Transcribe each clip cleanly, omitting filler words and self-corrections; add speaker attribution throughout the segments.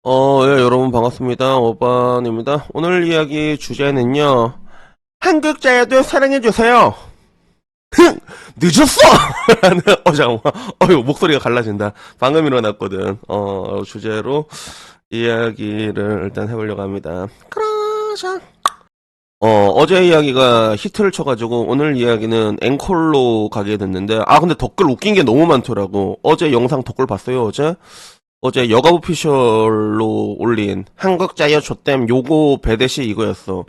Speaker 1: 예, 여러분 반갑습니다. 오반입니다. 오늘 이야기 주제는요. 한국자여도 사랑해주세요. 흥! 늦었어! 라는, 잠깐만. 이거 목소리가 갈라진다. 방금 일어났거든. 주제로 이야기를 일단 해보려고 합니다. 그러자. 어제 이야기가 히트를 쳐가지고 오늘 이야기는 앵콜로 가게 됐는데, 근데 댓글 웃긴 게 너무 많더라고. 어제 영상 댓글 봤어요, 어제? 어제 여가오피셜로 올린 한국자여 좆댐 요거 배댓이 이거였어.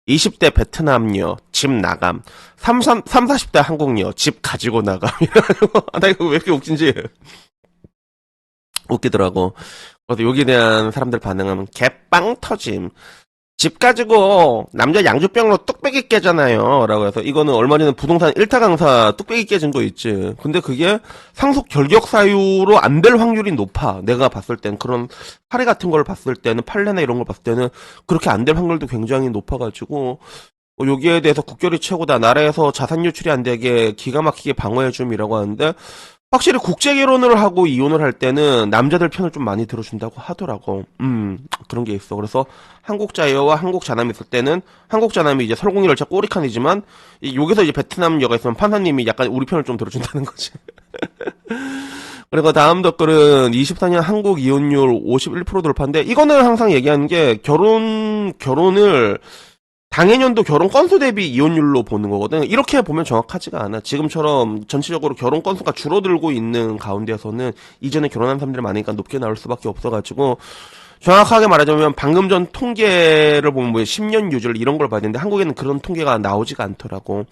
Speaker 1: 20대 베트남녀 집 나감, 40대 한국녀 집 가지고 나감. 나 이거 왜 이렇게 웃긴지 웃기더라고. 그래서 여기에 대한 사람들 반응은 개빵 터짐. 집 가지고 남자 양주병으로 뚝배기 깨잖아요. 라고 해서 이거는 얼마 전에 부동산 1타 강사 뚝배기 깨진 거 있지. 근데 그게 상속 결격 사유로 안 될 확률이 높아. 내가 봤을 땐 그런 사례 같은 걸 봤을 때는 판례나 이런 걸 봤을 때는 그렇게 안 될 확률도 굉장히 높아가지고 여기에 대해서 국결이 최고다. 나라에서 자산 유출이 안 되게 기가 막히게 방어해줌이라고 하는데 확실히 국제 결혼을 하고 이혼을 할 때는 남자들 편을 좀 많이 들어준다고 하더라고. 그런 게 있어. 그래서 한국 자여와 한국 자남이 있을 때는 한국 자남이 이제 설국열 열차 꼬리칸이지만 여기서 이제 베트남 여가 있으면 판사님이 약간 우리 편을 좀 들어준다는 거지. 그리고 다음 댓글은 24년 한국 이혼율 51% 돌파인데 이거는 항상 얘기하는 게 결혼을 당해년도 결혼 건수 대비 이혼율로 보는 거거든. 이렇게 보면 정확하지가 않아. 지금처럼 전체적으로 결혼 건수가 줄어들고 있는 가운데서는 이전에 결혼한 사람들이 많으니까 높게 나올 수밖에 없어가지고 정확하게 말하자면 방금 전 통계를 보면 뭐 10년 유절 이런 걸 봐야 되는데 한국에는 그런 통계가 나오지가 않더라고.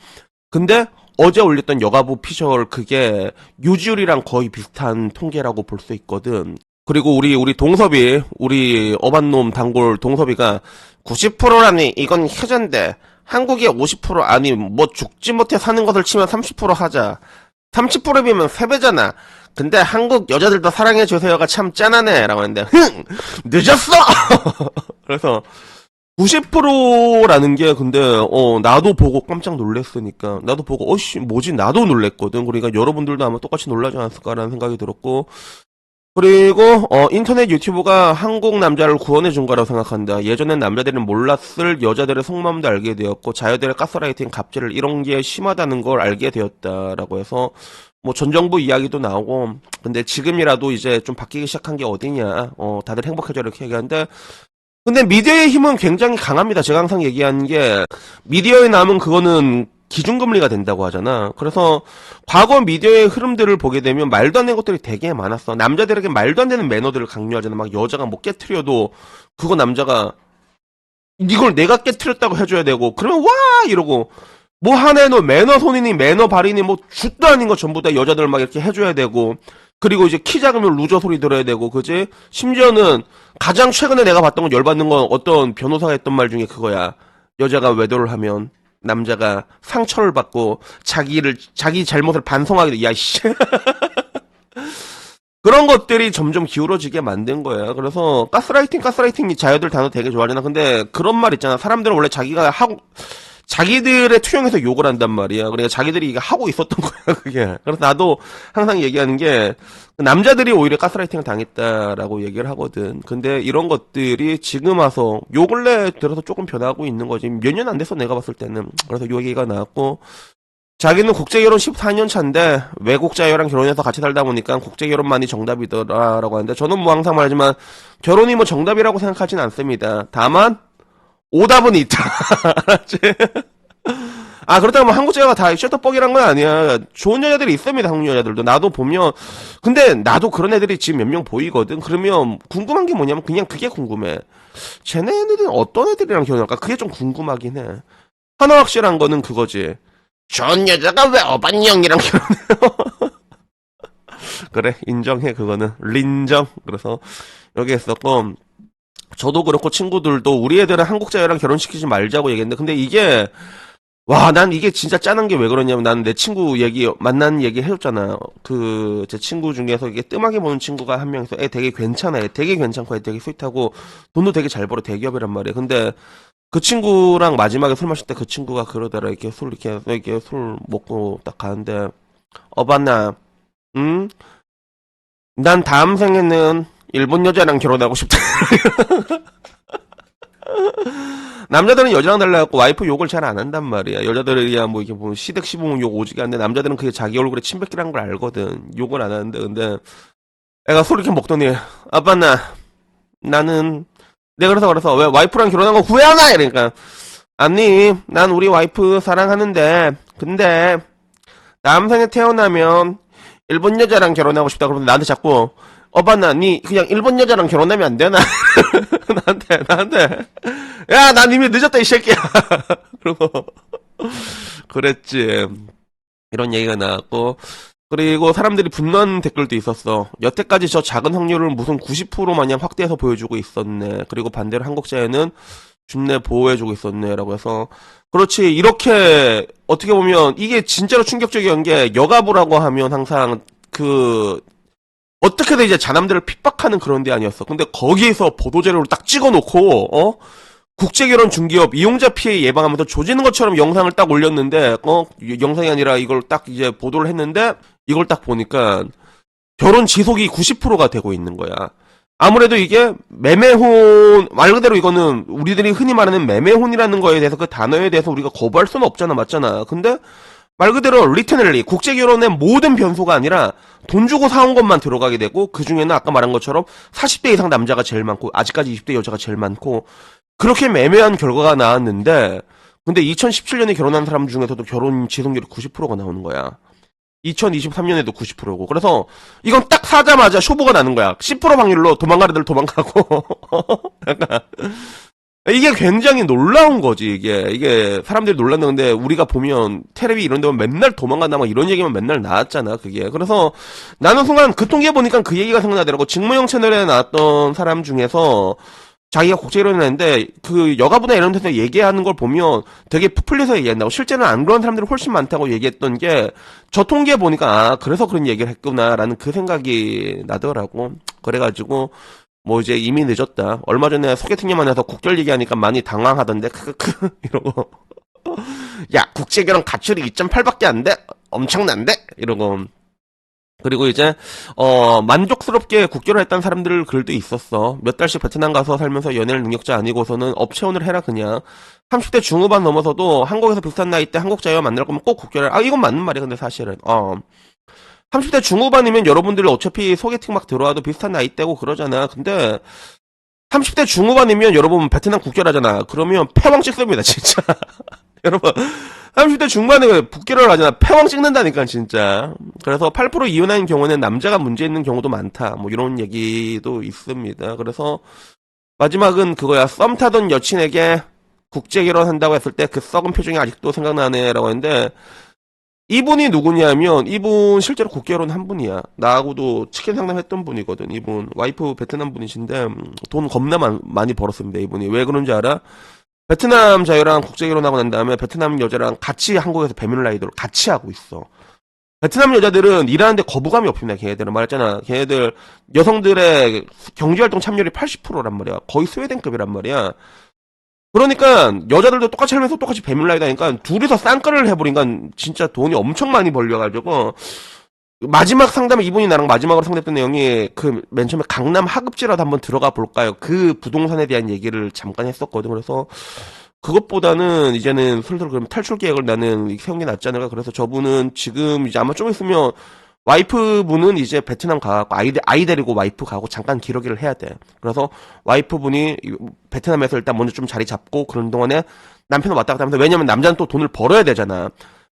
Speaker 1: 근데 어제 올렸던 여가부 피셜 그게 유지율이랑 거의 비슷한 통계라고 볼 수 있거든. 그리고 우리 동섭이, 우리 어반놈 단골 동섭이가 90%라니 이건 혜전데 한국의 50% 아니 뭐 죽지 못해 사는 것을 치면 30% 하자. 30%비면 3배잖아. 근데 한국 여자들도 사랑해주세요가 참 짠하네 라고 했는데 늦었어! 그래서 90%라는 게 근데 나도 보고 깜짝 놀랐으니까 나도 보고 어씨 뭐지 나도 놀랬거든. 그러니까 여러분들도 아마 똑같이 놀라지 않았을까라는 생각이 들었고 그리고 인터넷 유튜브가 한국 남자를 구원해 준 거라고 생각한다. 예전엔 남자들은 몰랐을 여자들의 속마음도 알게 되었고 자유들의 가스라이팅, 갑질을 이런 게 심하다는 걸 알게 되었다라고 해서 뭐 전 정부 이야기도 나오고 근데 지금이라도 이제 좀 바뀌기 시작한 게 어디냐. 다들 행복해져 이렇게 얘기하는데 근데 미디어의 힘은 굉장히 강합니다. 제가 항상 얘기하는 게 미디어에 남은 그거는 기준금리가 된다고 하잖아. 그래서 과거 미디어의 흐름들을 보게 되면 말도 안 되는 것들이 되게 많았어. 남자들에게 말도 안 되는 매너들을 강요하잖아. 막 여자가 뭐 깨트려도 그거 남자가 이걸 내가 깨트렸다고 해줘야 되고 그러면 와 이러고 뭐 하네 너 매너 손이니 매너 발이니 뭐 jut도 아닌 거 전부 다 여자들 막 이렇게 해줘야 되고 그리고 이제 키 작으면 루저 소리 들어야 되고 그지? 심지어는 가장 최근에 내가 봤던 건 열받는 건 어떤 변호사가 했던 말 중에 그거야. 여자가 외도를 하면 남자가 상처를 받고 자기 잘못을 반성하게 돼. 야, 씨. 그런 것들이 점점 기울어지게 만든 거야. 그래서 가스라이팅이 자녀들 단어 되게 좋아하잖아. 근데 그런 말 있잖아. 사람들은 원래 자기들의 투영해서 욕을 한단 말이야. 그러니까 자기들이 이게 하고 있었던 거야, 그게. 그래서 나도 항상 얘기하는 게, 남자들이 오히려 가스라이팅을 당했다라고 얘기를 하거든. 근데 이런 것들이 지금 와서, 요 근래 들어서 조금 변하고 있는 거지. 몇 년 안 됐어, 내가 봤을 때는. 그래서 요 얘기가 나왔고, 자기는 국제결혼 14년 차인데, 외국자여랑 결혼해서 같이 살다 보니까 국제결혼만이 정답이더라라고 하는데, 저는 뭐 항상 말하지만, 결혼이 뭐 정답이라고 생각하진 않습니다. 다만, 오답은 있다. 알았지? 그렇다고 뭐 한국 여자가 다 셔터뻑이란 건 아니야. 좋은 여자들이 있습니다, 한국 여자들도. 나도 보면, 근데 나도 그런 애들이 지금 몇 명 보이거든? 그러면 궁금한 게 뭐냐면 그냥 그게 궁금해. 쟤네들은 어떤 애들이랑 결혼할까? 그게 좀 궁금하긴 해. 하나 확실한 거는 그거지. 좋은 여자가 왜 어반형이랑 결혼해요? 그래, 인정해, 그거는. 린정. 그래서 여기 했었고, 저도 그렇고 친구들도 우리 애들은 한국 자녀랑 결혼시키지 말자고 얘기했는데 근데 이게 난 이게 진짜 짠한 게 왜 그러냐면 나는 내 친구 만난 얘기 해줬잖아. 제 친구 중에서 이게 뜸하게 보는 친구가 한 명 있어. 애 되게 괜찮아. 애 되게 괜찮고 애 되게 스윗하고 돈도 되게 잘 벌어 대기업이란 말이야. 근데 그 친구랑 마지막에 술 마실 때 그 친구가 그러더라. 이렇게 술 먹고 딱 가는데 어반나 응? 난 다음 생에는 일본 여자랑 결혼하고 싶다. 남자들은 여자랑 달라갖고 와이프 욕을 잘 안 한단 말이야. 여자들이야 뭐 이게 뭐 시댁 시부모 욕 오지게 하는데 남자들은 그게 자기 얼굴에 침 뱉기라는 걸 알거든. 욕을 안 하는데 근데 애가 소리 이렇게 먹더니 아빠 나는 내가 그래서 왜 와이프랑 결혼한 거 후회하나 이러니까 아니 난 우리 와이프 사랑하는데 근데 다음 생에 태어나면 일본 여자랑 결혼하고 싶다 그러는데 나한테 자꾸 니 그냥 일본 여자랑 결혼하면 안 되나? 나한테 야 난 이미 늦었다 이 새끼야. 그리고 그랬지. 이런 얘기가 나왔고 그리고 사람들이 분노하는 댓글도 있었어. 여태까지 저 작은 확률을 무슨 90% 마냥 확대해서 보여주고 있었네. 그리고 반대로 한국자에는 준내 보호해주고 있었네. 라고 해서 그렇지. 이렇게 어떻게 보면 이게 진짜로 충격적이었던 게 여가부라고 하면 항상 어떻게든 이제 자남들을 핍박하는 그런 데 아니었어. 근데 거기에서 보도자료를 딱 찍어놓고 국제결혼 중개업 이용자 피해 예방하면서 조지는 것처럼 영상을 딱 올렸는데 영상이 아니라 이걸 딱 이제 보도를 했는데 이걸 딱 보니까 결혼 지속이 90%가 되고 있는 거야. 아무래도 이게 매매혼 말 그대로 이거는 우리들이 흔히 말하는 매매혼이라는 거에 대해서 그 단어에 대해서 우리가 거부할 수는 없잖아. 맞잖아. 근데 말 그대로 리터널리 국제결혼의 모든 변수가 아니라 돈 주고 사온 것만 들어가게 되고 그 중에는 아까 말한 것처럼 40대 이상 남자가 제일 많고 아직까지 20대 여자가 제일 많고 그렇게 매매한 결과가 나왔는데 근데 2017년에 결혼한 사람 중에서도 결혼 지속률이 90%가 나오는 거야. 2023년에도 90%고 그래서 이건 딱 사자마자 쇼부가 나는 거야. 10% 확률로 도망가려들 도망가고 약간 이게 굉장히 놀라운 거지. 이게 사람들이 놀랐는데 우리가 보면 텔레비 이런 데 보면 맨날 도망간다 막 이런 얘기만 맨날 나왔잖아. 그게 그래서 나는 순간 그 통계 보니까 그 얘기가 생각나더라고. 직무형 채널에 나왔던 사람 중에서 자기가 국제결혼을 했는데 그 여가부나 이런 데서 얘기하는 걸 보면 되게 부풀려서 얘기한다고 실제는 안 그런 사람들이 훨씬 많다고 얘기했던 게 저 통계 보니까 그래서 그런 얘기를 했구나라는 그 생각이 나더라고. 그래가지고 뭐 이제 이미 늦었다. 얼마 전에 소개팅녀 만나서 국결 얘기하니까 많이 당황하던데 크크크 이러고 야 국제결혼 가출이 2.8밖에 안 돼? 엄청난데? 이러고 그리고 이제 만족스럽게 국결을 했던 사람들 글도 있었어. 몇 달씩 베트남 가서 살면서 연애를 능력자 아니고서는 업체혼을 해라 그냥. 30대 중후반 넘어서도 한국에서 비슷한 나이 때 한국 자유와 만날 거면 꼭 국결을. 이건 맞는 말이야. 근데 사실은 30대 중후반이면 여러분들 어차피 소개팅 막 들어와도 비슷한 나이 때고 그러잖아. 근데 30대 중후반이면 여러분 베트남 국결하잖아. 그러면 패왕 찍습니다 진짜. 여러분 30대 중반에 국결을 하잖아. 패왕 찍는다니까 진짜. 그래서 8% 이혼하는 경우는 남자가 문제 있는 경우도 많다. 뭐 이런 얘기도 있습니다. 그래서 마지막은 그거야. 썸 타던 여친에게 국제 결혼한다고 했을 때 그 썩은 표정이 아직도 생각나네라고 했는데 이분이 누구냐면 이분 실제로 국결혼 한 분이야. 나하고도 치킨 상담했던 분이거든. 이분 와이프 베트남 분이신데 돈 겁나 많이 벌었습니다. 이분이 왜 그런지 알아? 베트남 자유랑 국제결혼하고 난 다음에 베트남 여자랑 같이 한국에서 배민 라이더를 같이 하고 있어. 베트남 여자들은 일하는데 거부감이 없습니다. 걔네들은 말했잖아. 걔네들 여성들의 경제활동 참여율이 80%란 말이야. 거의 스웨덴급이란 말이야. 그러니까 여자들도 똑같이 하면서 똑같이 배민 라이더니까 둘이서 쌍끌을 해버리니까 진짜 돈이 엄청 많이 벌려가지고 마지막 상담에 이분이 나랑 마지막으로 상담했던 내용이 그 맨 처음에 강남 하급지라도 한번 들어가 볼까요? 그 부동산에 대한 얘기를 잠깐 했었거든. 그래서 그것보다는 이제는 슬슬 그럼 탈출 계획을 나는 세운 게 낫지 않을까. 그래서 저분은 지금 이제 아마 좀 있으면 와이프분은 이제 베트남 가고 아이 데리고 와이프 가고 잠깐 기러기를 해야 돼. 그래서 와이프분이 베트남에서 일단 먼저 좀 자리 잡고 그런 동안에 남편은 왔다 갔다 하면서 왜냐면 남자는 또 돈을 벌어야 되잖아.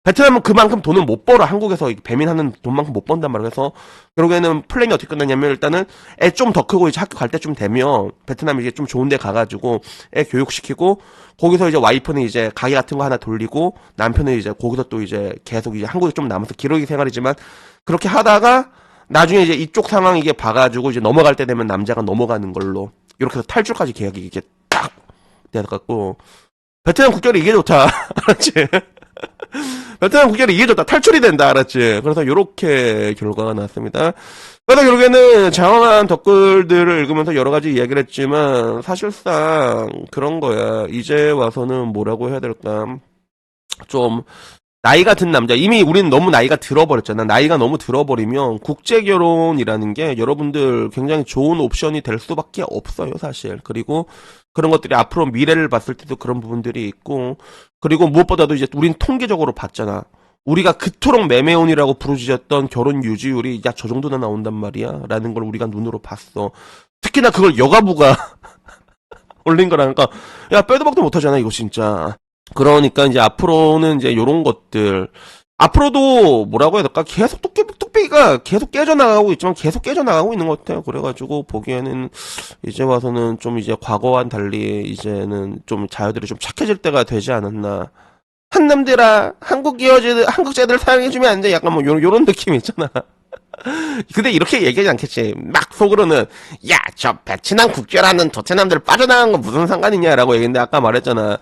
Speaker 1: 베트남은 그만큼 돈을 못 벌어. 한국에서 배민하는 돈만큼 못 번단 말이야. 그래서 결국에는 플랜이 어떻게 끝났냐면 일단은 애 좀 더 크고 이제 학교 갈 때쯤 되면 베트남 이제 좀 좋은 데 가가지고 애 교육시키고 거기서 이제 와이프는 이제 가게 같은 거 하나 돌리고 남편은 이제 거기서 또 이제 계속 이제 한국에 좀 남아서 기러기 생활이지만 그렇게 하다가 나중에 이제 이쪽 상황 이게 봐가지고 이제 넘어갈 때 되면 남자가 넘어가는 걸로 이렇게 해서 탈출까지 계획이 이게 딱 돼갖고 베트남 국결이 이게 좋다. 알았지? 베트남 국결이 이게 좋다. 탈출이 된다. 알았지? 그래서 요렇게 결과가 나왔습니다. 그래서 결국에는 장황한 댓글들을 읽으면서 여러 가지 이야기를 했지만 사실상 그런 거야. 이제 와서는 뭐라고 해야 될까? 좀 나이가 든 남자, 이미 우리는 너무 나이가 들어버렸잖아. 나이가 너무 들어버리면 국제결혼이라는 게 여러분들 굉장히 좋은 옵션이 될 수밖에 없어요, 사실. 그리고 그런 것들이 앞으로 미래를 봤을 때도 그런 부분들이 있고, 그리고 무엇보다도 이제 우린 통계적으로 봤잖아. 우리가 그토록 매매운이라고 부르짖었던 결혼 유지율이 야, 저 정도나 나온단 말이야. 라는 걸 우리가 눈으로 봤어. 특히나 그걸 여가부가 올린 거라니까, 야, 빼도 박도 못하잖아, 이거 진짜. 그러니까 이제 앞으로는 이제 요런 것들, 앞으로도 뭐라고 해야 될까? 계속 뚝배기가 계속 깨져나가고 있지만 계속 깨져나가고 있는 것 같아요. 그래가지고 보기에는 이제 와서는 좀 이제 과거와는 달리 이제는 좀 자녀들이 좀 착해질 때가 되지 않았나. 한남들아, 한국제들 사랑해주면 안 돼. 약간 뭐 요런 느낌 있잖아. 근데 이렇게 얘기하지 않겠지. 막 속으로는, 야, 저 베트남 국제라는 도태남들 빠져나간 건 무슨 상관이냐라고 얘기했는데 아까 말했잖아.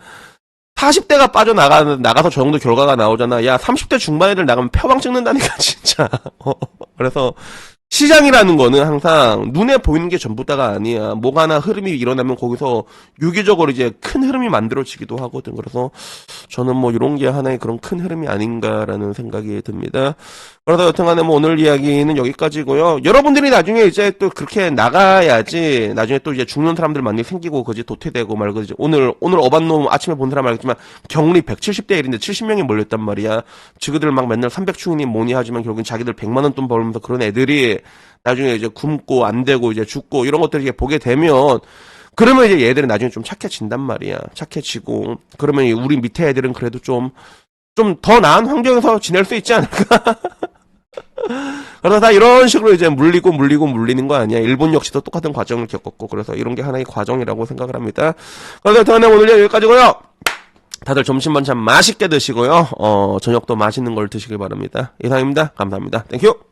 Speaker 1: 40대가 나가서 저 정도 결과가 나오잖아. 야, 30대 중반 애들 나가면 표방 찍는다니까, 진짜. 그래서, 시장이라는 거는 항상 눈에 보이는 게 전부다가 아니야. 뭐가 하나 흐름이 일어나면 거기서 유기적으로 이제 큰 흐름이 만들어지기도 하거든. 그래서 저는 뭐 이런 게 하나의 그런 큰 흐름이 아닌가라는 생각이 듭니다. 그러다 여튼간에 뭐 오늘 이야기는 여기까지고요. 여러분들이 나중에 이제 또 그렇게 나가야지 나중에 또 이제 죽는 사람들 많이 생기고 그지 도태되고 말그지 오늘 어반놈 아침에 본 사람 알겠지만 격리 170대 1인데 70명이 몰렸단 말이야. 지그들 막 맨날 300충이니 뭐니 하지만 결국엔 자기들 100만 원 돈 벌면서 그런 애들이 나중에 이제 굶고 안 되고 이제 죽고 이런 것들을 이제 보게 되면 그러면 이제 얘들은 나중에 좀 착해진단 말이야. 착해지고 그러면 우리 밑에 애들은 그래도 좀 더 나은 환경에서 지낼 수 있지 않을까? 그래서 다 이런 식으로 이제 물리는 거 아니야. 일본 역시도 똑같은 과정을 겪었고 그래서 이런 게 하나의 과정이라고 생각을 합니다. 그래서 저는 오늘 여기까지고요. 다들 점심 반찬 맛있게 드시고요. 저녁도 맛있는 걸 드시길 바랍니다. 이상입니다. 감사합니다. 땡큐.